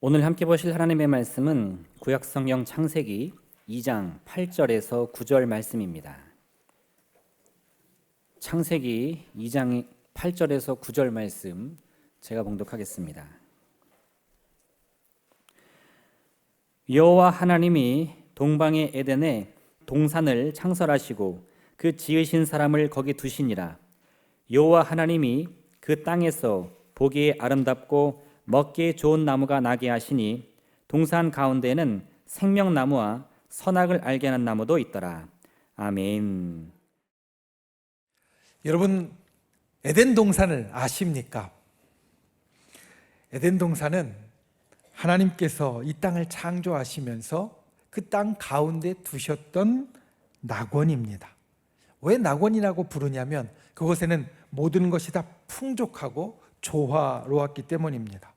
오늘 함께 보실 하나님의 말씀은 구약성경 창세기 2장 8절에서 9절 말씀입니다. 창세기 2장 8절에서 9절 말씀 제가 봉독하겠습니다. 여호와 하나님이 동방의 에덴에 동산을 창설하시고 그 지으신 사람을 거기 두시니라. 여호와 하나님이 그 땅에서 보기에 아름답고 먹기에 좋은 나무가 나게 하시니 동산 가운데에는 생명나무와 선악을 알게 하는 나무도 있더라. 아멘. 여러분, 에덴 동산을 아십니까? 에덴 동산은 하나님께서 이 땅을 창조하시면서 그 땅 가운데 두셨던 낙원입니다. 왜 낙원이라고 부르냐면 그곳에는 모든 것이 다 풍족하고 조화로웠기 때문입니다.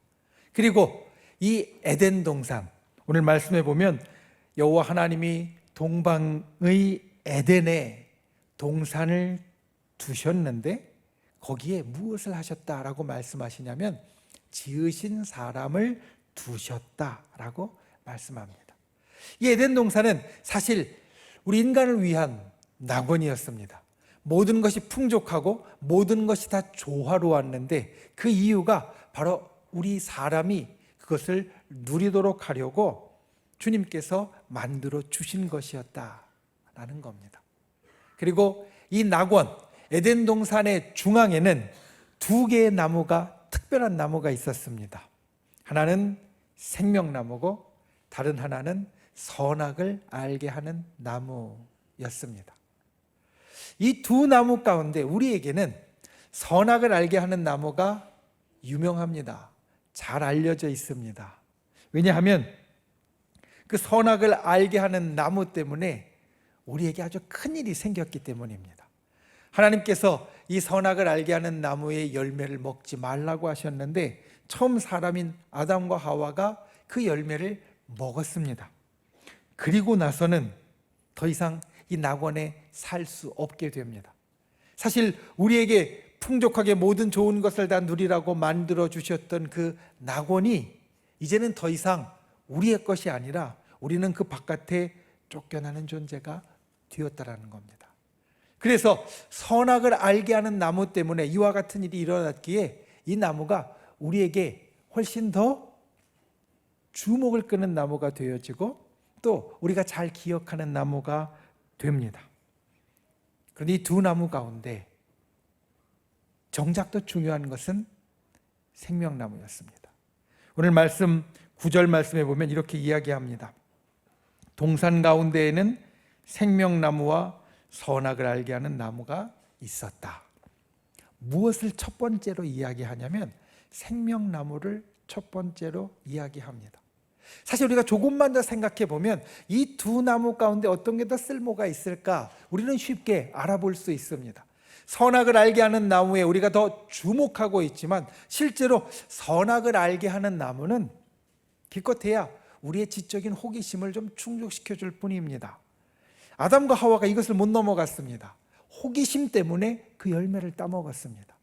그리고 이 에덴 동산, 오늘 말씀해 보면 여호와 하나님이 동방의 에덴에 동산을 두셨는데 거기에 무엇을 하셨다라고 말씀하시냐면 지으신 사람을 두셨다라고 말씀합니다. 이 에덴 동산은 사실 우리 인간을 위한 낙원이었습니다. 모든 것이 풍족하고 모든 것이 다 조화로웠는데 그 이유가 바로 우리 사람이 그것을 누리도록 하려고 주님께서 만들어 주신 것이었다라는 겁니다. 그리고 이 낙원, 에덴 동산의 중앙에는 두 개의 나무가, 특별한 나무가 있었습니다. 하나는 생명나무고 다른 하나는 선악을 알게 하는 나무였습니다. 이 두 나무 가운데 우리에게는 선악을 알게 하는 나무가 유명합니다. 잘 알려져 있습니다. 왜냐하면 그 선악을 알게 하는 나무 때문에 우리에게 아주 큰 일이 생겼기 때문입니다. 하나님께서 이 선악을 알게 하는 나무의 열매를 먹지 말라고 하셨는데 처음 사람인 아담과 하와가 그 열매를 먹었습니다. 그리고 나서는 더 이상 이 낙원에 살 수 없게 됩니다. 사실 우리에게 풍족하게 모든 좋은 것을 다 누리라고 만들어 주셨던 그 낙원이 이제는 더 이상 우리의 것이 아니라 우리는 그 바깥에 쫓겨나는 존재가 되었다라는 겁니다. 그래서 선악을 알게 하는 나무 때문에 이와 같은 일이 일어났기에 이 나무가 우리에게 훨씬 더 주목을 끄는 나무가 되어지고 또 우리가 잘 기억하는 나무가 됩니다. 그런데 이 두 나무 가운데 정작 더 중요한 것은 생명나무였습니다. 오늘 말씀 9절 말씀에 보면 이렇게 이야기합니다. 동산 가운데에는 생명나무와 선악을 알게 하는 나무가 있었다. 무엇을 첫 번째로 이야기하냐면 생명나무를 첫 번째로 이야기합니다. 사실 우리가 조금만 더 생각해 보면 이 두 나무 가운데 어떤 게 더 쓸모가 있을까? 우리는 쉽게 알아볼 수 있습니다. 선악을 알게 하는 나무에 우리가 더 주목하고 있지만 실제로 선악을 알게 하는 나무는 기껏해야 우리의 지적인 호기심을 좀 충족시켜 줄 뿐입니다. 아담과 하와가 이것을 못 넘어갔습니다. 호기심 때문에 그 열매를 따먹었습니다.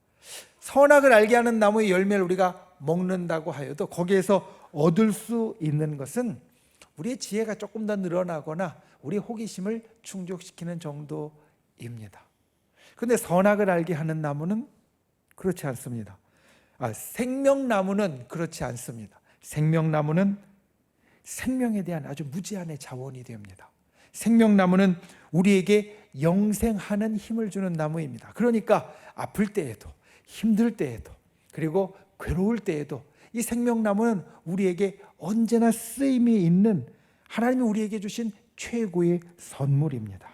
선악을 알게 하는 나무의 열매를 우리가 먹는다고 하여도 거기에서 얻을 수 있는 것은 우리의 지혜가 조금 더 늘어나거나 우리의 호기심을 충족시키는 정도입니다. 그런데 선악을 알게 하는 나무는 그렇지 않습니다. 생명나무는 그렇지 않습니다. 생명나무는 생명에 대한 아주 무제한의 자원이 됩니다. 생명나무는 우리에게 영생하는 힘을 주는 나무입니다. 그러니까 아플 때에도 힘들 때에도 그리고 괴로울 때에도 이 생명나무는 우리에게 언제나 쓰임이 있는 하나님이 우리에게 주신 최고의 선물입니다.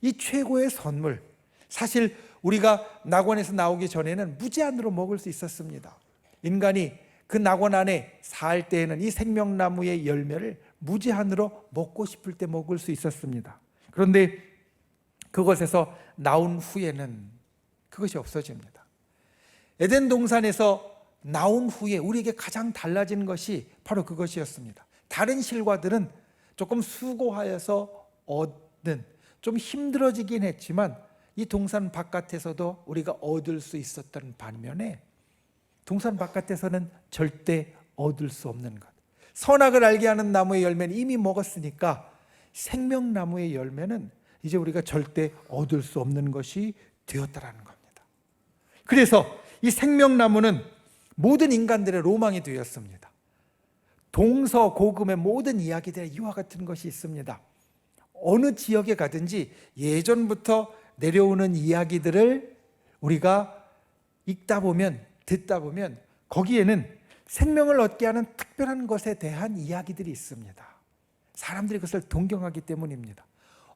이 최고의 선물, 사실 우리가 낙원에서 나오기 전에는 무제한으로 먹을 수 있었습니다. 인간이 그 낙원 안에 살 때에는 이 생명나무의 열매를 무제한으로 먹고 싶을 때 먹을 수 있었습니다. 그런데 그것에서 나온 후에는 그것이 없어집니다. 에덴 동산에서 나온 후에 우리에게 가장 달라진 것이 바로 그것이었습니다. 다른 실과들은 조금 수고하여서 얻는, 좀 힘들어지긴 했지만 이 동산 바깥에서도 우리가 얻을 수 있었던 반면에 동산 바깥에서는 절대 얻을 수 없는 것. 선악을 알게 하는 나무의 열매는 이미 먹었으니까 생명나무의 열매는 이제 우리가 절대 얻을 수 없는 것이 되었다라는 겁니다. 그래서 이 생명나무는 모든 인간들의 로망이 되었습니다. 동서고금의 모든 이야기들에 이와 같은 것이 있습니다. 어느 지역에 가든지 예전부터 내려오는 이야기들을 우리가 읽다 보면, 듣다 보면 거기에는 생명을 얻게 하는 특별한 것에 대한 이야기들이 있습니다. 사람들이 그것을 동경하기 때문입니다.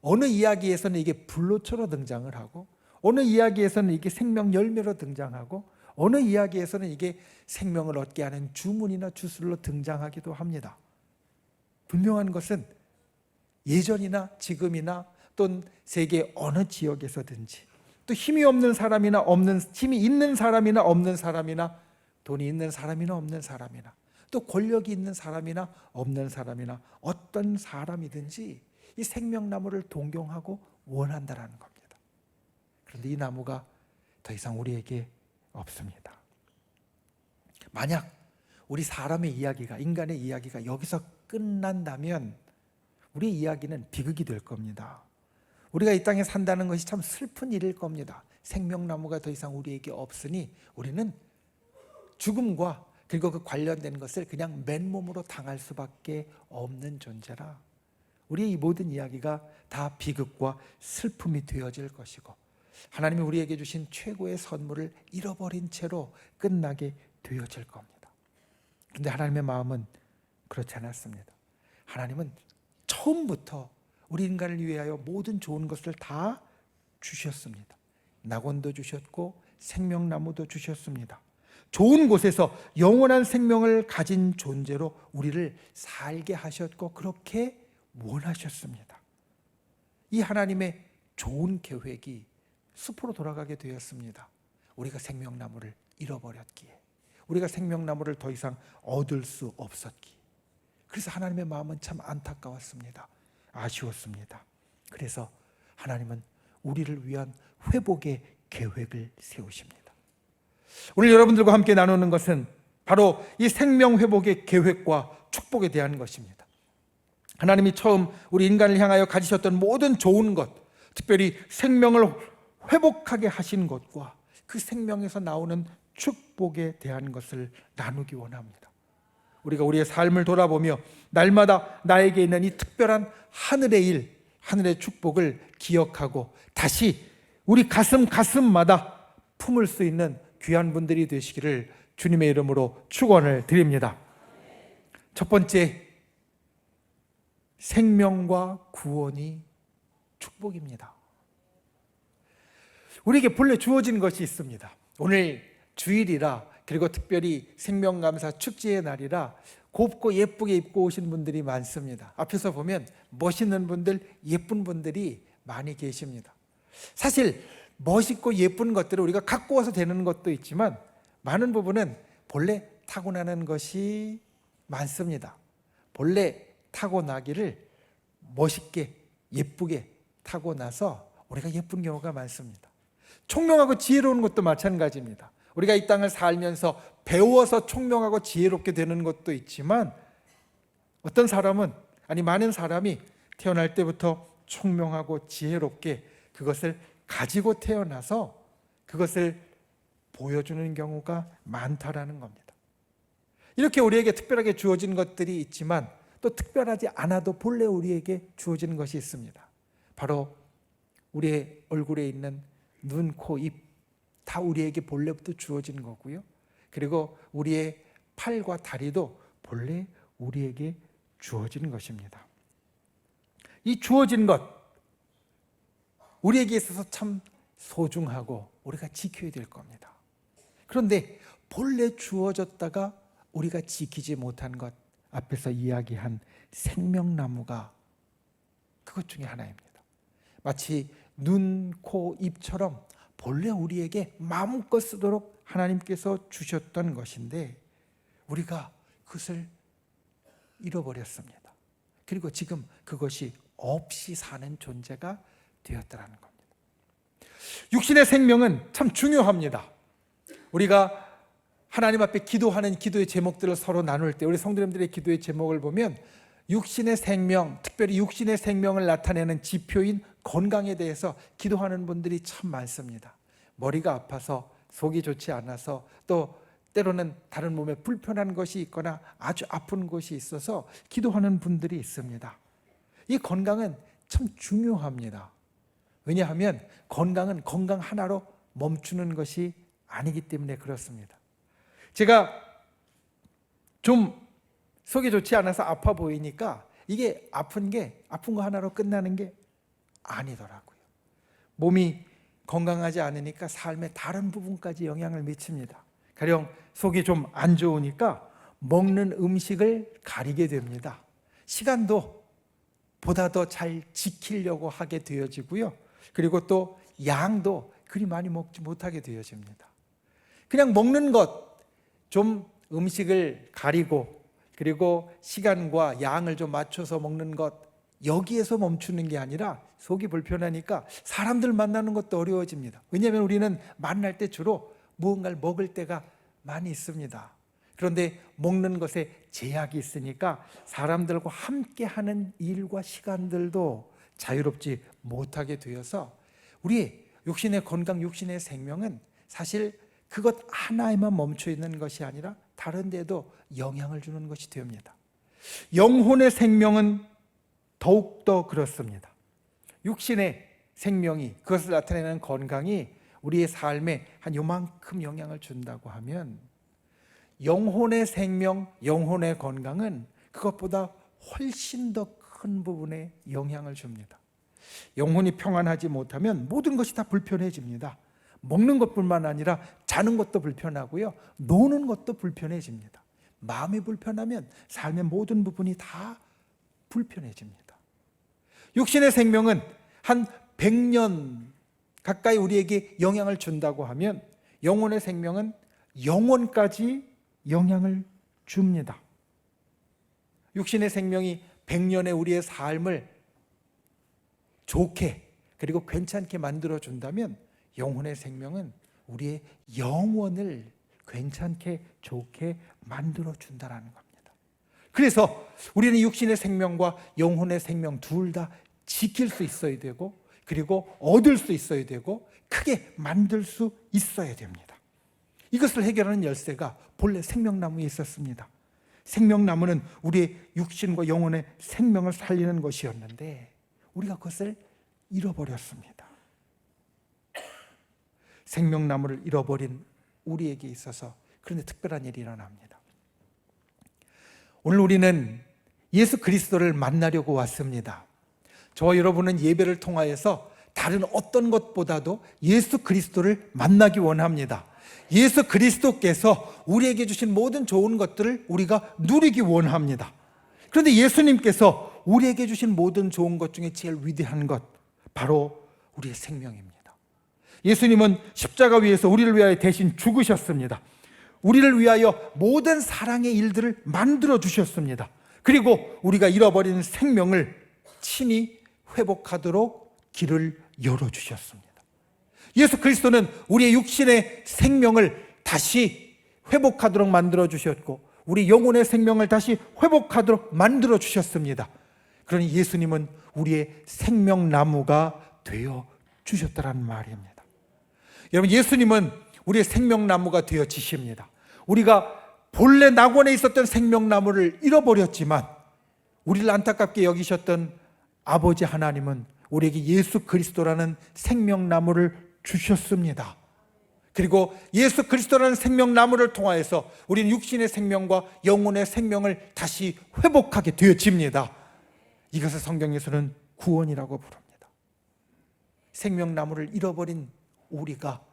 어느 이야기에서는 이게 불로초로 등장을 하고, 어느 이야기에서는 이게 생명 열매로 등장하고, 어느 이야기에서는 이게 생명을 얻게 하는 주문이나 주술로 등장하기도 합니다. 분명한 것은 예전이나 지금이나 또는 세계 어느 지역에서든지, 또 힘이 없는 사람이나 힘이 있는 사람이나 없는 사람이나, 돈이 있는 사람이나 없는 사람이나, 또 권력이 있는 사람이나 없는 사람이나, 어떤 사람이든지 이 생명나무를 동경하고 원한다라는 겁니다. 그런데 이 나무가 더 이상 우리에게 없습니다. 만약 우리 사람의 이야기가, 인간의 이야기가 여기서 끝난다면 우리 이야기는 비극이 될 겁니다. 우리가 이 땅에 산다는 것이 참 슬픈 일일 겁니다. 생명나무가 더 이상 우리에게 없으니 우리는 죽음과 그리고 그 관련된 것을 그냥 맨몸으로 당할 수밖에 없는 존재라, 우리의 이 모든 이야기가 다 비극과 슬픔이 되어질 것이고, 하나님이 우리에게 주신 최고의 선물을 잃어버린 채로 끝나게 되어질 겁니다. 그런데 하나님의 마음은 그렇지 않았습니다. 하나님은 처음부터 우리 인간을 위하여 모든 좋은 것을 다 주셨습니다. 낙원도 주셨고 생명나무도 주셨습니다. 좋은 곳에서 영원한 생명을 가진 존재로 우리를 살게 하셨고 그렇게 원하셨습니다. 이 하나님의 좋은 계획이 숲으로 돌아가게 되었습니다. 우리가 생명나무를 잃어버렸기에, 우리가 생명나무를 더 이상 얻을 수 없었기에. 그래서 하나님의 마음은 참 안타까웠습니다. 아쉬웠습니다. 그래서 하나님은 우리를 위한 회복의 계획을 세우십니다. 오늘 여러분들과 함께 나누는 것은 바로 이 생명 회복의 계획과 축복에 대한 것입니다. 하나님이 처음 우리 인간을 향하여 가지셨던 모든 좋은 것, 특별히 생명을 회복하게 하신 것과 그 생명에서 나오는 축복에 대한 것을 나누기 원합니다. 우리가 우리의 삶을 돌아보며 날마다 나에게 있는 이 특별한 하늘의 일, 하늘의 축복을 기억하고 다시 우리 가슴마다 품을 수 있는 귀한 분들이 되시기를 주님의 이름으로 축원을 드립니다. 첫 번째, 생명과 구원이 축복입니다. 우리에게 본래 주어진 것이 있습니다. 오늘 주일이라, 그리고 특별히 생명감사 축제의 날이라 곱고 예쁘게 입고 오신 분들이 많습니다. 앞에서 보면 멋있는 분들, 예쁜 분들이 많이 계십니다. 사실 멋있고 예쁜 것들을 우리가 갖고 와서 되는 것도 있지만 많은 부분은 본래 타고나는 것이 많습니다. 본래 타고나기를 멋있게 예쁘게 타고나서 우리가 예쁜 경우가 많습니다. 총명하고 지혜로운 것도 마찬가지입니다. 우리가 이 땅을 살면서 배워서 총명하고 지혜롭게 되는 것도 있지만 어떤 사람은, 아니 많은 사람이 태어날 때부터 총명하고 지혜롭게 그것을 가지고 태어나서 그것을 보여주는 경우가 많다라는 겁니다. 이렇게 우리에게 특별하게 주어진 것들이 있지만 또 특별하지 않아도 본래 우리에게 주어진 것이 있습니다. 바로 우리의 얼굴에 있는 눈, 코, 입, 다 우리에게 본래부터 주어진 거고요. 그리고 우리의 팔과 다리도 본래 우리에게 주어진 것입니다. 이 주어진 것, 우리에게 있어서 참 소중하고 우리가 지켜야 될 겁니다. 그런데 본래 주어졌다가 우리가 지키지 못한 것, 앞에서 이야기한 생명나무가 그것 중에 하나입니다. 마치 눈, 코, 입처럼 본래 우리에게 마음껏 쓰도록 하나님께서 주셨던 것인데 우리가 그것을 잃어버렸습니다. 그리고 지금 그것이 없이 사는 존재가 되었다는 겁니다. 육신의 생명은 참 중요합니다. 우리가 하나님 앞에 기도하는 기도의 제목들을 서로 나눌 때 우리 성도님들의 기도의 제목을 보면 육신의 생명, 특별히 육신의 생명을 나타내는 지표인 건강에 대해서 기도하는 분들이 참 많습니다. 머리가 아파서, 속이 좋지 않아서, 또 때로는 다른 몸에 불편한 것이 있거나 아주 아픈 것이 있어서 기도하는 분들이 있습니다. 이 건강은 참 중요합니다. 왜냐하면 건강은 건강 하나로 멈추는 것이 아니기 때문에 그렇습니다. 제가 좀 속이 좋지 않아서 아파 보이니까 이게 아픈 거 하나로 끝나는 게 아니더라고요. 몸이 건강하지 않으니까 삶의 다른 부분까지 영향을 미칩니다. 가령 속이 좀 안 좋으니까 먹는 음식을 가리게 됩니다. 시간도 보다 더 잘 지키려고 하게 되어지고요. 그리고 또 양도 그리 많이 먹지 못하게 되어집니다. 그냥 먹는 것, 좀 음식을 가리고 그리고 시간과 양을 좀 맞춰서 먹는 것, 여기에서 멈추는 게 아니라 속이 불편하니까 사람들 만나는 것도 어려워집니다. 왜냐하면 우리는 만날 때 주로 무언가를 먹을 때가 많이 있습니다. 그런데 먹는 것에 제약이 있으니까 사람들과 함께하는 일과 시간들도 자유롭지 못하게 되어서 우리 육신의 건강, 육신의 생명은 사실 그것 하나에만 멈춰 있는 것이 아니라 다른 데도 영향을 주는 것이 됩니다. 영혼의 생명은 더욱더 그렇습니다. 육신의 생명이, 그것을 나타내는 건강이 우리의 삶에 한 요만큼 영향을 준다고 하면 영혼의 생명, 영혼의 건강은 그것보다 훨씬 더 큰 부분에 영향을 줍니다. 영혼이 평안하지 못하면 모든 것이 다 불편해집니다. 먹는 것뿐만 아니라 자는 것도 불편하고요, 노는 것도 불편해집니다. 마음이 불편하면 삶의 모든 부분이 다 불편해집니다. 육신의 생명은 한 100년 가까이 우리에게 영향을 준다고 하면 영혼의 생명은 영원까지 영향을 줍니다. 육신의 생명이 100년의 우리의 삶을 좋게 그리고 괜찮게 만들어준다면 영혼의 생명은 우리의 영혼을 괜찮게 좋게 만들어준다는 겁니다. 그래서 우리는 육신의 생명과 영혼의 생명 둘 다 지킬 수 있어야 되고 그리고 얻을 수 있어야 되고 크게 만들 수 있어야 됩니다. 이것을 해결하는 열쇠가 본래 생명나무에 있었습니다. 생명나무는 우리의 육신과 영혼의 생명을 살리는 것이었는데 우리가 그것을 잃어버렸습니다. 생명나무를 잃어버린 우리에게 있어서 그런데 특별한 일이 일어납니다. 오늘 우리는 예수 그리스도를 만나려고 왔습니다. 저와 여러분은 예배를 통하여서 다른 어떤 것보다도 예수 그리스도를 만나기 원합니다. 예수 그리스도께서 우리에게 주신 모든 좋은 것들을 우리가 누리기 원합니다. 그런데 예수님께서 우리에게 주신 모든 좋은 것 중에 제일 위대한 것, 바로 우리의 생명입니다. 예수님은 십자가 위에서 우리를 위하여 대신 죽으셨습니다. 우리를 위하여 모든 사랑의 일들을 만들어 주셨습니다. 그리고 우리가 잃어버린 생명을 친히 회복하도록 길을 열어주셨습니다. 예수 그리스도는 우리의 육신의 생명을 다시 회복하도록 만들어 주셨고 우리 영혼의 생명을 다시 회복하도록 만들어 주셨습니다. 그러니 예수님은 우리의 생명나무가 되어 주셨다는 말입니다. 여러분, 예수님은 우리의 생명나무가 되어지십니다. 우리가 본래 낙원에 있었던 생명나무를 잃어버렸지만 우리를 안타깝게 여기셨던 아버지 하나님은 우리에게 예수 그리스도라는 생명나무를 주셨습니다. 그리고 예수 그리스도라는 생명나무를 통하여서 우리는 육신의 생명과 영혼의 생명을 다시 회복하게 되어집니다. 이것을 성경에서는 구원이라고 부릅니다. 생명나무를 잃어버린 우리가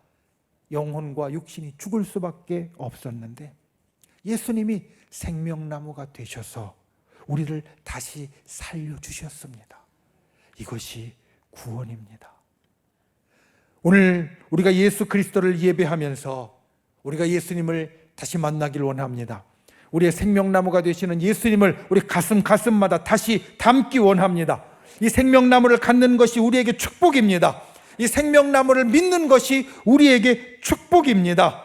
영혼과 육신이 죽을 수밖에 없었는데 예수님이 생명나무가 되셔서 우리를 다시 살려주셨습니다. 이것이 구원입니다. 오늘 우리가 예수 그리스도를 예배하면서 우리가 예수님을 다시 만나길 원합니다. 우리의 생명나무가 되시는 예수님을 우리 가슴마다 다시 담기 원합니다. 이 생명나무를 갖는 것이 우리에게 축복입니다. 이 생명나무를 믿는 것이 우리에게 축복입니다.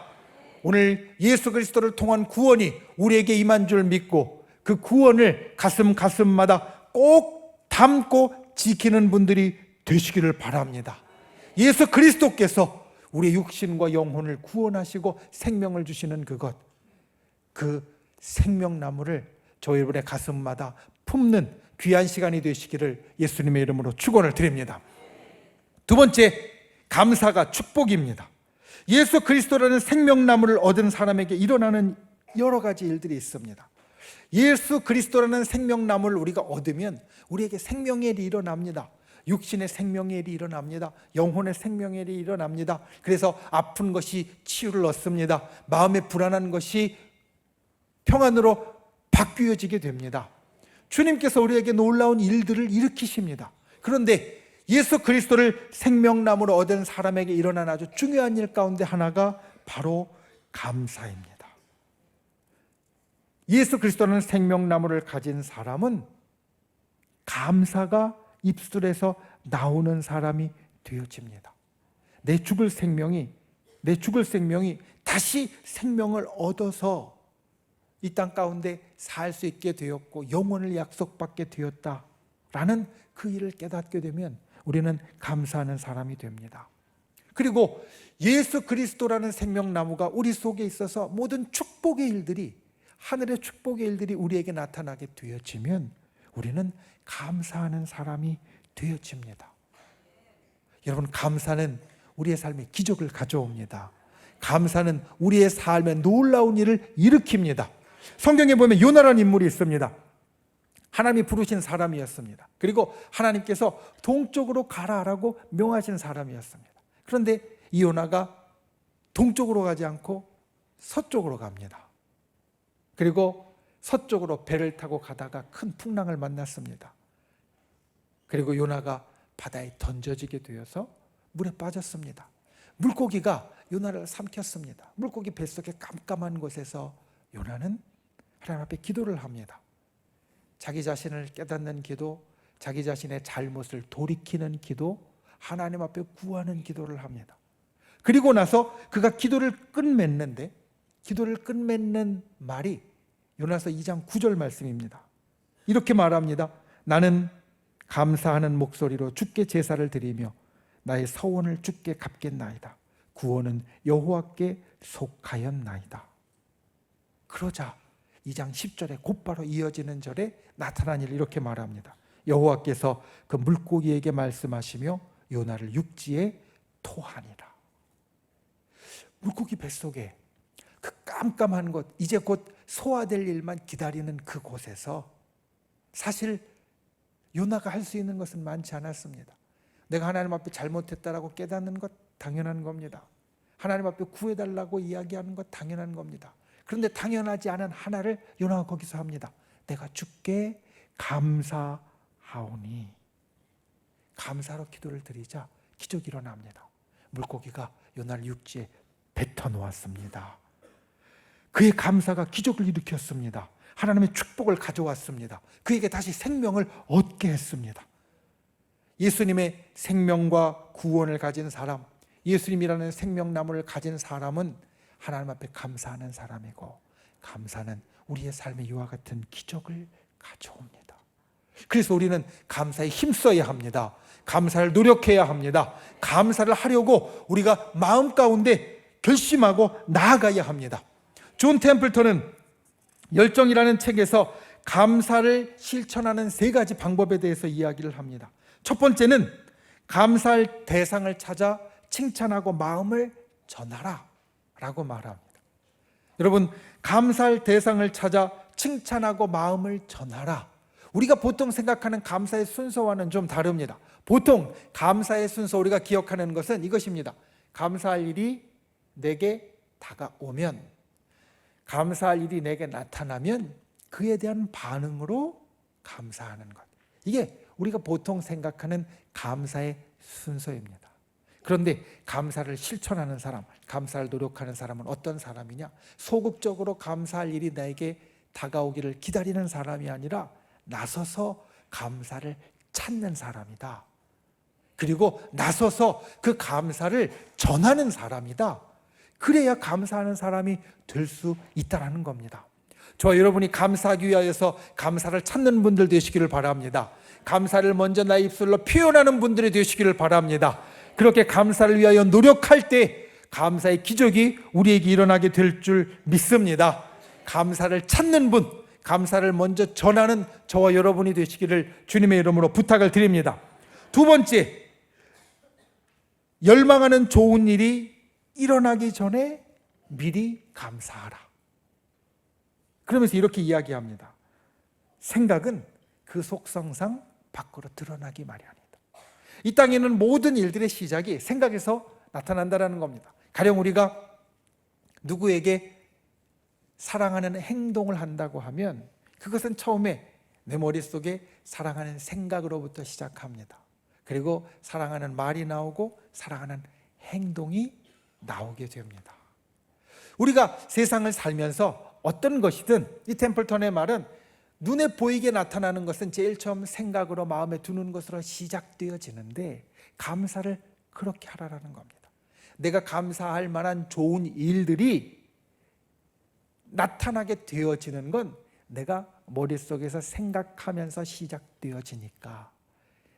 오늘 예수 그리스도를 통한 구원이 우리에게 임한 줄 믿고 그 구원을 가슴마다 꼭 담고 지키는 분들이 되시기를 바랍니다. 예수 그리스도께서 우리의 육신과 영혼을 구원하시고 생명을 주시는 그것, 그 생명나무를 저희 여러분의 가슴마다 품는 귀한 시간이 되시기를 예수님의 이름으로 축원을 드립니다. 두 번째, 감사가 축복입니다. 예수 그리스도라는 생명나무를 얻은 사람에게 일어나는 여러 가지 일들이 있습니다. 예수 그리스도라는 생명나무를 우리가 얻으면 우리에게 생명의 일이 일어납니다. 육신의 생명의 일이 일어납니다. 영혼의 생명의 일이 일어납니다. 그래서 아픈 것이 치유를 얻습니다. 마음에 불안한 것이 평안으로 바뀌어지게 됩니다. 주님께서 우리에게 놀라운 일들을 일으키십니다. 그런데 예수 그리스도를 생명나무로 얻은 사람에게 일어난 아주 중요한 일 가운데 하나가 바로 감사입니다. 예수 그리스도는 생명나무를 가진 사람은 감사가 입술에서 나오는 사람이 되어집니다. 내 죽을 생명이 다시 생명을 얻어서 이 땅 가운데 살 수 있게 되었고 영원을 약속받게 되었다라는 그 일을 깨닫게 되면 우리는 감사하는 사람이 됩니다. 그리고 예수 그리스도라는 생명나무가 우리 속에 있어서 모든 축복의 일들이, 하늘의 축복의 일들이 우리에게 나타나게 되어지면 우리는 감사하는 사람이 되어집니다. 여러분, 감사는 우리의 삶에 기적을 가져옵니다. 감사는 우리의 삶에 놀라운 일을 일으킵니다. 성경에 보면 요나라는 인물이 있습니다. 하나님이 부르신 사람이었습니다. 그리고 하나님께서 동쪽으로 가라라고 명하신 사람이었습니다. 그런데 이 요나가 동쪽으로 가지 않고 서쪽으로 갑니다. 그리고 서쪽으로 배를 타고 가다가 큰 풍랑을 만났습니다. 그리고 요나가 바다에 던져지게 되어서 물에 빠졌습니다. 물고기가 요나를 삼켰습니다. 물고기 뱃속에 깜깜한 곳에서 요나는 하나님 앞에 기도를 합니다. 자기 자신을 깨닫는 기도, 자기 자신의 잘못을 돌이키는 기도, 하나님 앞에 구하는 기도를 합니다. 그리고 나서 그가 기도를 끝맺는 말이 요나서 2장 9절 말씀입니다. 이렇게 말합니다. 나는 감사하는 목소리로 주께 제사를 드리며 나의 서원을 주께 갚겠나이다. 구원은 여호와께 속하였나이다. 그러자 2장 10절에 곧바로 이어지는 절에 나타난 일을 이렇게 말합니다. 여호와께서 그 물고기에게 말씀하시며 요나를 육지에 토하니라. 물고기 뱃속에 그 깜깜한 곳, 이제 곧 소화될 일만 기다리는 그곳에서 사실 요나가 할 수 있는 것은 많지 않았습니다. 내가 하나님 앞에 잘못했다라고 깨닫는 것 당연한 겁니다. 하나님 앞에 구해달라고 이야기하는 것 당연한 겁니다. 그런데 당연하지 않은 하나를 요나가 거기서 합니다. 내가 주께 감사하오니. 감사로 기도를 드리자 기적이 일어납니다. 물고기가 요나를 육지에 뱉어 놓았습니다. 그의 감사가 기적을 일으켰습니다. 하나님의 축복을 가져왔습니다. 그에게 다시 생명을 얻게 했습니다. 예수님의 생명과 구원을 가진 사람, 예수님이라는 생명나무를 가진 사람은 하나님 앞에 감사하는 사람이고, 감사는 우리의 삶에 이와 같은 기적을 가져옵니다. 그래서 우리는 감사에 힘써야 합니다. 감사를 노력해야 합니다. 감사를 하려고 우리가 마음 가운데 결심하고 나아가야 합니다. 존 템플턴은 열정이라는 책에서 감사를 실천하는 3가지 방법에 대해서 이야기를 합니다. 첫 번째는 감사할 대상을 찾아 칭찬하고 마음을 전하라 라고 말합니다. 여러분, 감사할 대상을 찾아 칭찬하고 마음을 전하라. 우리가 보통 생각하는 감사의 순서와는 좀 다릅니다. 보통 감사의 순서, 우리가 기억하는 것은 이것입니다. 감사할 일이 내게 다가오면, 감사할 일이 내게 나타나면 그에 대한 반응으로 감사하는 것. 이게 우리가 보통 생각하는 감사의 순서입니다. 그런데 감사를 실천하는 사람, 감사를 노력하는 사람은 어떤 사람이냐? 소극적으로 감사할 일이 나에게 다가오기를 기다리는 사람이 아니라 나서서 감사를 찾는 사람이다. 그리고 나서서 그 감사를 전하는 사람이다. 그래야 감사하는 사람이 될 수 있다는 겁니다. 저와 여러분이 감사하기 위하여서 감사를 찾는 분들 되시기를 바랍니다. 감사를 먼저 나의 입술로 표현하는 분들이 되시기를 바랍니다. 그렇게 감사를 위하여 노력할 때 감사의 기적이 우리에게 일어나게 될 줄 믿습니다. 감사를 찾는 분, 감사를 먼저 전하는 저와 여러분이 되시기를 주님의 이름으로 부탁을 드립니다. 두 번째, 열망하는 좋은 일이 일어나기 전에 미리 감사하라. 그러면서 이렇게 이야기합니다. 생각은 그 속성상 밖으로 드러나기 마련이다. 이 땅에는 모든 일들의 시작이 생각에서 나타난다는 겁니다. 가령 우리가 누구에게 사랑하는 행동을 한다고 하면 그것은 처음에 내 머릿속에 사랑하는 생각으로부터 시작합니다. 그리고 사랑하는 말이 나오고 사랑하는 행동이 나오게 됩니다. 우리가 세상을 살면서 어떤 것이든 이 템플턴의 말은 눈에 보이게 나타나는 것은 제일 처음 생각으로 마음에 두는 것으로 시작되어지는데 감사를 그렇게 하라는 겁니다. 내가 감사할 만한 좋은 일들이 나타나게 되어지는 건 내가 머릿속에서 생각하면서 시작되어지니까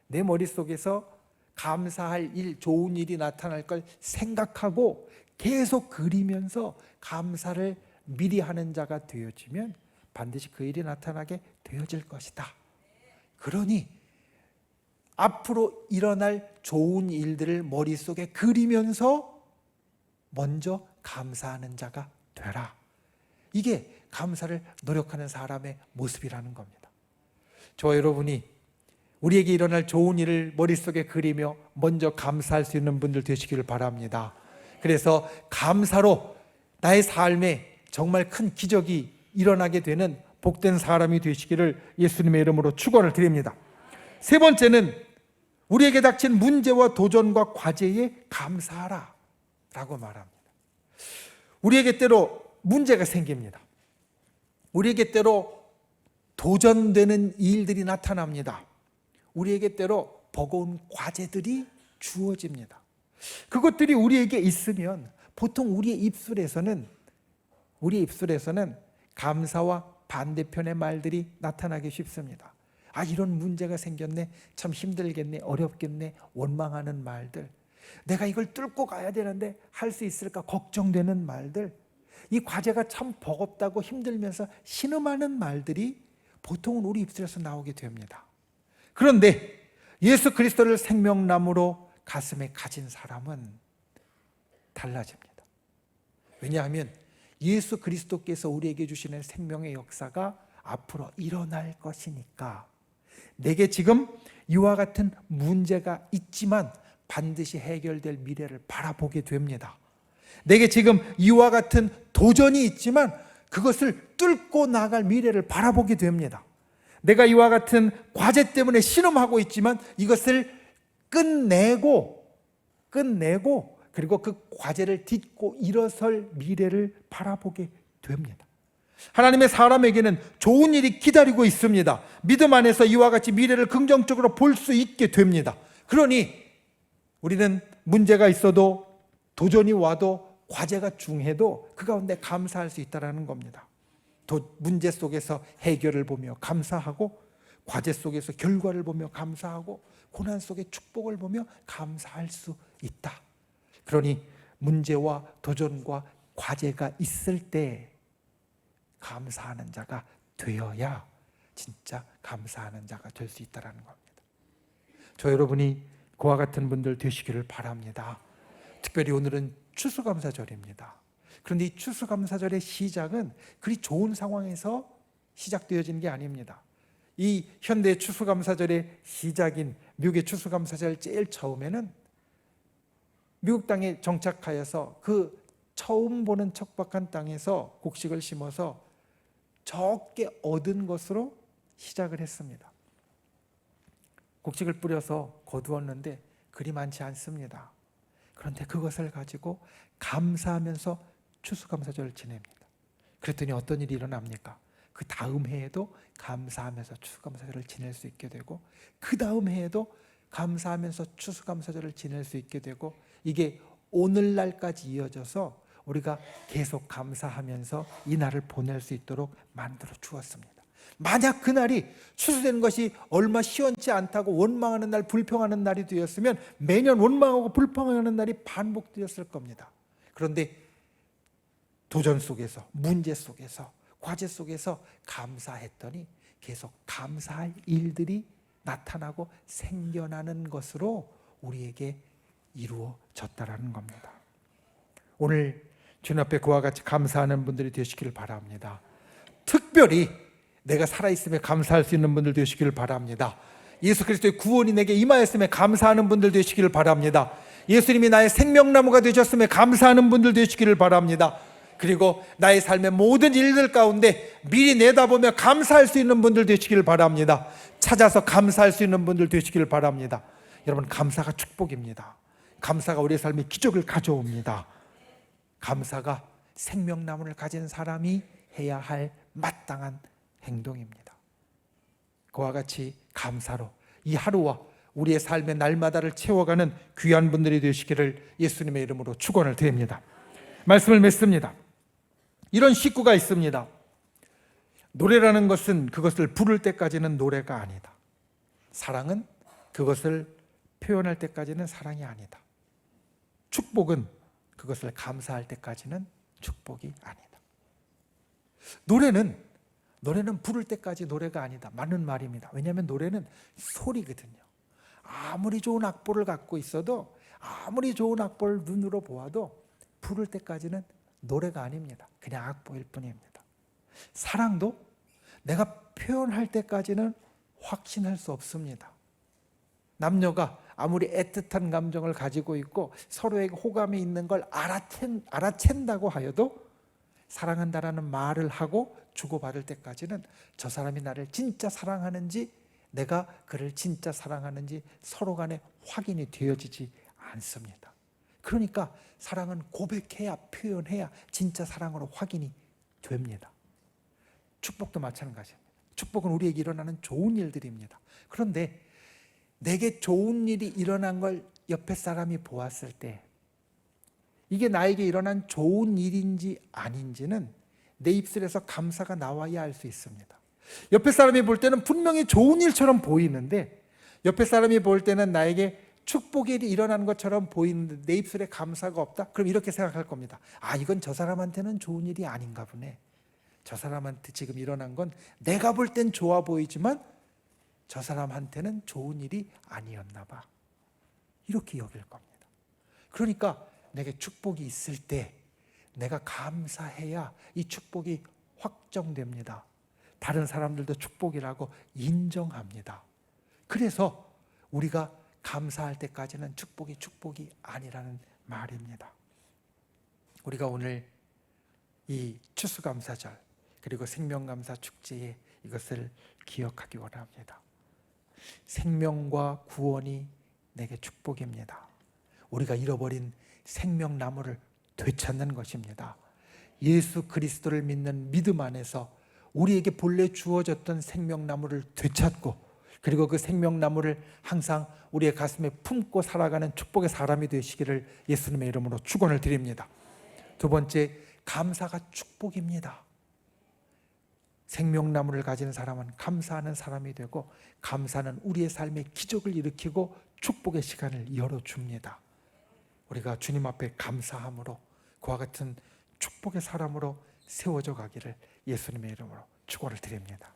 내 머릿속에서 감사할 일, 좋은 일이 나타날 걸 생각하고 계속 그리면서 감사를 미리 하는 자가 되어지면 반드시 그 일이 나타나게 되어질 것이다. 그러니 앞으로 일어날 좋은 일들을 머릿속에 그리면서 먼저 감사하는 자가 되라. 이게 감사를 노력하는 사람의 모습이라는 겁니다. 저와 여러분이 우리에게 일어날 좋은 일을 머릿속에 그리며 먼저 감사할 수 있는 분들 되시기를 바랍니다. 그래서 감사로 나의 삶에 정말 큰 기적이 일어나게 되는 복된 사람이 되시기를 예수님의 이름으로 축원을 드립니다. 세 번째는 우리에게 닥친 문제와 도전과 과제에 감사하라 라고 말합니다. 우리에게 때로 문제가 생깁니다. 우리에게 때로 도전되는 일들이 나타납니다. 우리에게 때로 버거운 과제들이 주어집니다. 그것들이 우리에게 있으면 보통 우리의 입술에서는 감사와 반대편의 말들이 나타나기 쉽습니다. 아, 이런 문제가 생겼네, 참 힘들겠네, 어렵겠네, 원망하는 말들, 내가 이걸 뚫고 가야 되는데 할 수 있을까 걱정되는 말들, 이 과제가 참 버겁다고 힘들면서 신음하는 말들이 보통은 우리 입술에서 나오게 됩니다. 그런데 예수 그리스도를 생명나무로 가슴에 가진 사람은 달라집니다. 왜냐하면 예수 그리스도께서 우리에게 주시는 생명의 역사가 앞으로 일어날 것이니까 내게 지금 이와 같은 문제가 있지만 반드시 해결될 미래를 바라보게 됩니다. 내게 지금 이와 같은 도전이 있지만 그것을 뚫고 나갈 미래를 바라보게 됩니다. 내가 이와 같은 과제 때문에 신음하고 있지만 이것을 끝내고 그리고 그 과제를 딛고 일어설 미래를 바라보게 됩니다. 하나님의 사람에게는 좋은 일이 기다리고 있습니다. 믿음 안에서 이와 같이 미래를 긍정적으로 볼 수 있게 됩니다. 그러니 우리는 문제가 있어도 도전이 와도 과제가 중해도 그 가운데 감사할 수 있다는 겁니다. 문제 속에서 해결을 보며 감사하고 과제 속에서 결과를 보며 감사하고 고난 속에 축복을 보며 감사할 수 있다. 그러니 문제와 도전과 과제가 있을 때 감사하는 자가 되어야 진짜 감사하는 자가 될 수 있다는 겁니다. 저 여러분이 그와 같은 분들 되시기를 바랍니다. 특별히 오늘은 추수감사절입니다. 그런데 이 추수감사절의 시작은 그리 좋은 상황에서 시작되어지는 게 아닙니다. 이 현대 추수감사절의 시작인 미국의 추수감사절 제일 처음에는 미국 땅에 정착하여서 그 처음 보는 척박한 땅에서 곡식을 심어서 적게 얻은 것으로 시작을 했습니다. 곡식을 뿌려서 거두었는데 그리 많지 않습니다. 그런데 그것을 가지고 감사하면서 추수감사절을 지냅니다. 그랬더니 어떤 일이 일어납니까? 그 다음 해에도 감사하면서 추수감사절을 지낼 수 있게 되고 그 다음 해에도 감사하면서 추수감사절을 지낼 수 있게 되고 이게 오늘날까지 이어져서 우리가 계속 감사하면서 이 날을 보낼 수 있도록 만들어 주었습니다. 만약 그날이 취소되는 것이 얼마 시원치 않다고 원망하는 날, 불평하는 날이 되었으면 매년 원망하고 불평하는 날이 반복되었을 겁니다. 그런데 도전 속에서, 문제 속에서, 과제 속에서 감사했더니 계속 감사할 일들이 나타나고 생겨나는 것으로 우리에게 이루어졌다라는 겁니다. 오늘 주님 앞에 그와 같이 감사하는 분들이 되시기를 바랍니다. 특별히 내가 살아있음에 감사할 수 있는 분들 되시기를 바랍니다. 예수 그리스도의 구원이 내게 임하였음에 감사하는 분들 되시기를 바랍니다. 예수님이 나의 생명나무가 되셨음에 감사하는 분들 되시기를 바랍니다. 그리고 나의 삶의 모든 일들 가운데 미리 내다보며 감사할 수 있는 분들 되시기를 바랍니다. 찾아서 감사할 수 있는 분들 되시기를 바랍니다. 여러분, 감사가 축복입니다. 감사가 우리의 삶에 기적을 가져옵니다. 감사가 생명나무를 가진 사람이 해야 할 마땅한 행동입니다. 그와 같이 감사로 이 하루와 우리의 삶의 날마다를 채워가는 귀한 분들이 되시기를 예수님의 이름으로 축원을 드립니다. 말씀을 맺습니다. 이런 식구가 있습니다. 노래라는 것은 그것을 부를 때까지는 노래가 아니다. 사랑은 그것을 표현할 때까지는 사랑이 아니다. 축복은 그것을 감사할 때까지는 축복이 아니다. 노래는 부를 때까지 노래가 아니다. 맞는 말입니다. 왜냐하면 노래는 소리거든요. 아무리 좋은 악보를 갖고 있어도, 아무리 좋은 악보를 눈으로 보아도 부를 때까지는 노래가 아닙니다. 그냥 악보일 뿐입니다. 사랑도 내가 표현할 때까지는 확신할 수 없습니다. 남녀가 아무리 애틋한 감정을 가지고 있고 서로에게 호감이 있는 걸 알아챈다고 하여도 사랑한다라는 말을 하고 주고받을 때까지는 저 사람이 나를 진짜 사랑하는지, 내가 그를 진짜 사랑하는지 서로 간에 확인이 되어지지 않습니다. 그러니까 사랑은 고백해야, 표현해야 진짜 사랑으로 확인이 됩니다. 축복도 마찬가지입니다. 축복은 우리에게 일어나는 좋은 일들입니다. 그런데 내게 좋은 일이 일어난 걸 옆에 사람이 보았을 때 이게 나에게 일어난 좋은 일인지 아닌지는 내 입술에서 감사가 나와야 알 수 있습니다. 옆에 사람이 볼 때는 분명히 좋은 일처럼 보이는데, 옆에 사람이 볼 때는 나에게 축복의 일이 일어나는 것처럼 보이는데 내 입술에 감사가 없다? 그럼 이렇게 생각할 겁니다. 아, 이건 저 사람한테는 좋은 일이 아닌가 보네. 저 사람한테 지금 일어난 건 내가 볼 땐 좋아 보이지만 저 사람한테는 좋은 일이 아니었나 봐. 이렇게 여길 겁니다. 그러니까 내게 축복이 있을 때 내가 감사해야 이 축복이 확정됩니다. 다른 사람들도 축복이라고 인정합니다. 그래서 우리가 감사할 때까지는 축복이 아니라는 말입니다. 우리가 오늘 이 추수감사절 그리고 생명감사 축제에 이것을 기억하기 원합니다. 생명과 구원이 내게 축복입니다. 우리가 잃어버린 생명나무를 되찾는 것입니다. 예수 그리스도를 믿는 믿음 안에서 우리에게 본래 주어졌던 생명나무를 되찾고, 그리고 그 생명나무를 항상 우리의 가슴에 품고 살아가는 축복의 사람이 되시기를 예수님의 이름으로 축원을 드립니다. 두 번째, 감사가 축복입니다. 생명나무를 가진 사람은 감사하는 사람이 되고, 감사는 우리의 삶에 기적을 일으키고 축복의 시간을 열어줍니다. 우리가 주님 앞에 감사함으로 그와 같은 축복의 사람으로 세워져 가기를 예수님의 이름으로 축원을 드립니다.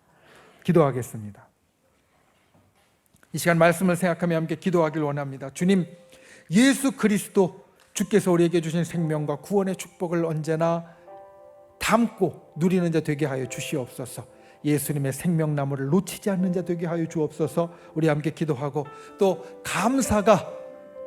기도하겠습니다. 이 시간 말씀을 생각하며 함께 기도하길 원합니다. 주님, 예수 그리스도 주께서 우리에게 주신 생명과 구원의 축복을 언제나 담고 누리는 자 되게 하여 주시옵소서. 예수님의 생명나무를 놓치지 않는 자 되게 하여 주옵소서. 우리 함께 기도하고 또 감사가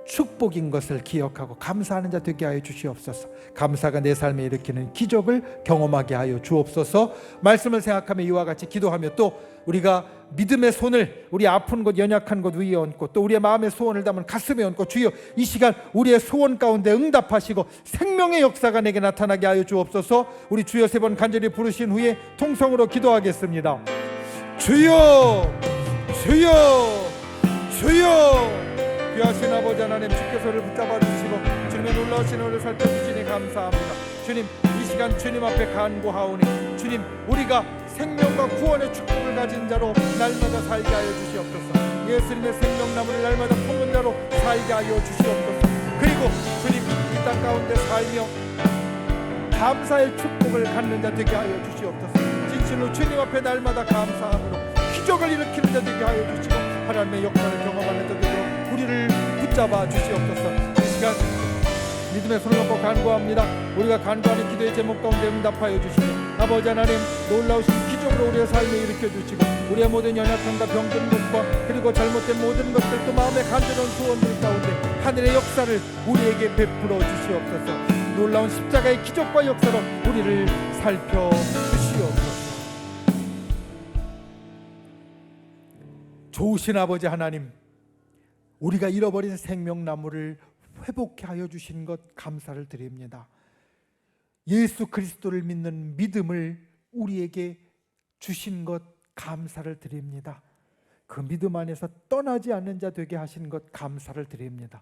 축복인 것을 기억하고 감사하는 자 되게 하여 주시옵소서. 감사가 내 삶에 일으키는 기적을 경험하게 하여 주옵소서. 말씀을 생각하며 이와 같이 기도하며 또 우리가 믿음의 손을 우리 아픈 곳, 연약한 곳 위에 얹고 또 우리의 마음의 소원을 담은 가슴에 얹고, 주여 이 시간 우리의 소원 가운데 응답하시고 생명의 역사가 내게 나타나게 하여 주옵소서. 우리 주여 세 번 간절히 부르신 후에 통성으로 기도하겠습니다. 주여, 주여, 주여. 귀하신 아버지 하나님, 주께서 우리를 붙잡아 주시고 주님의 놀라우신 은혜를 살펴주시니 감사합니다. 주님, 이 시간 주님 앞에 간구하오니 주님, 우리가 생명과 구원의 축복을 가진 자로 날마다 살게 하여 주시옵소서. 예수님의 생명나무를 날마다 품은 자로 살게 하여 주시옵소서. 그리고 주님, 이 땅 가운데 살며 감사의 축복을 갖는 자 되게 하여 주시옵소서. 진실로 주님 앞에 날마다 감사함으로 기적을 일으키는 자 되게 하여 주시고 하나님의 역사를 경험하는 자 되도록 우리를 붙잡아 주시옵소서. 이 시간 믿음의 손을 놓고 간구합니다. 우리가 간구하는 기도의 제목 가운데 응답하여 주시고 아버지 하나님, 놀라우신 기적으로 우리의 삶에 일으켜 주시고 우리의 모든 연약함과 병든 것과 그리고 잘못된 모든 것들, 또 마음의 간절한 소원들 가운데 하늘의 역사를 우리에게 베풀어 주시옵소서. 놀라운 십자가의 기적과 역사로 우리를 살펴주시옵소서. 좋으신 아버지 하나님, 우리가 잃어버린 생명나무를 회복해 하여 주신 것 감사를 드립니다. 예수 그리스도를 믿는 믿음을 우리에게 주신 것 감사를 드립니다. 그 믿음 안에서 떠나지 않는 자 되게 하신 것 감사를 드립니다.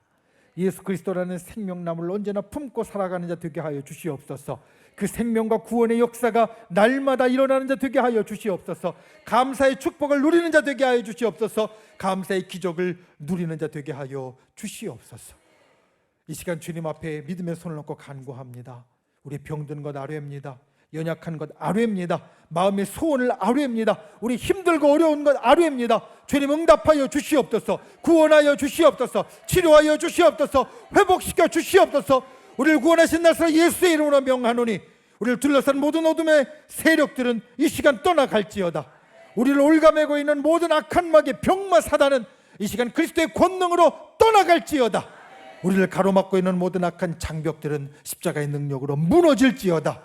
예수 그리스도라는 생명나무를 언제나 품고 살아가는 자 되게 하여 주시옵소서. 그 생명과 구원의 역사가 날마다 일어나는 자 되게 하여 주시옵소서. 감사의 축복을 누리는 자 되게 하여 주시옵소서. 감사의 기적을 누리는 자 되게 하여 주시옵소서. 이 시간 주님 앞에 믿음의 손을 놓고 간구합니다. 우리 병든 것 아뢰입니다. 연약한 것 아뢰입니다. 마음의 소원을 아뢰입니다. 우리 힘들고 어려운 것 아뢰입니다. 주님, 응답하여 주시옵소서. 구원하여 주시옵소서. 치료하여 주시옵소서. 회복시켜 주시옵소서. 우리를 구원하신 나사로 예수의 이름으로 명하노니 우리를 둘러싼 모든 어둠의 세력들은 이 시간 떠나갈지어다. 우리를 올가매고 있는 모든 악한 마귀, 병마, 사단은 이 시간 그리스도의 권능으로 떠나갈지어다. 우리를 가로막고 있는 모든 악한 장벽들은 십자가의 능력으로 무너질지어다.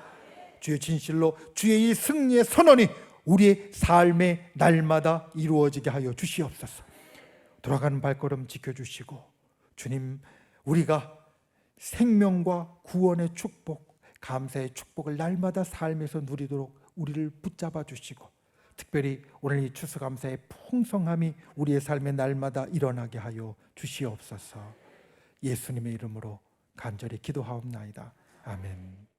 주의 진실로 주의 이 승리의 선언이 우리의 삶의 날마다 이루어지게 하여 주시옵소서. 돌아가는 발걸음 지켜주시고 주님, 우리가 생명과 구원의 축복, 감사의 축복을 날마다 삶에서 누리도록 우리를 붙잡아 주시고 특별히 오늘 이 추수감사의 풍성함이 우리의 삶의 날마다 일어나게 하여 주시옵소서. 예수님의 이름으로 간절히 기도하옵나이다. 아멘.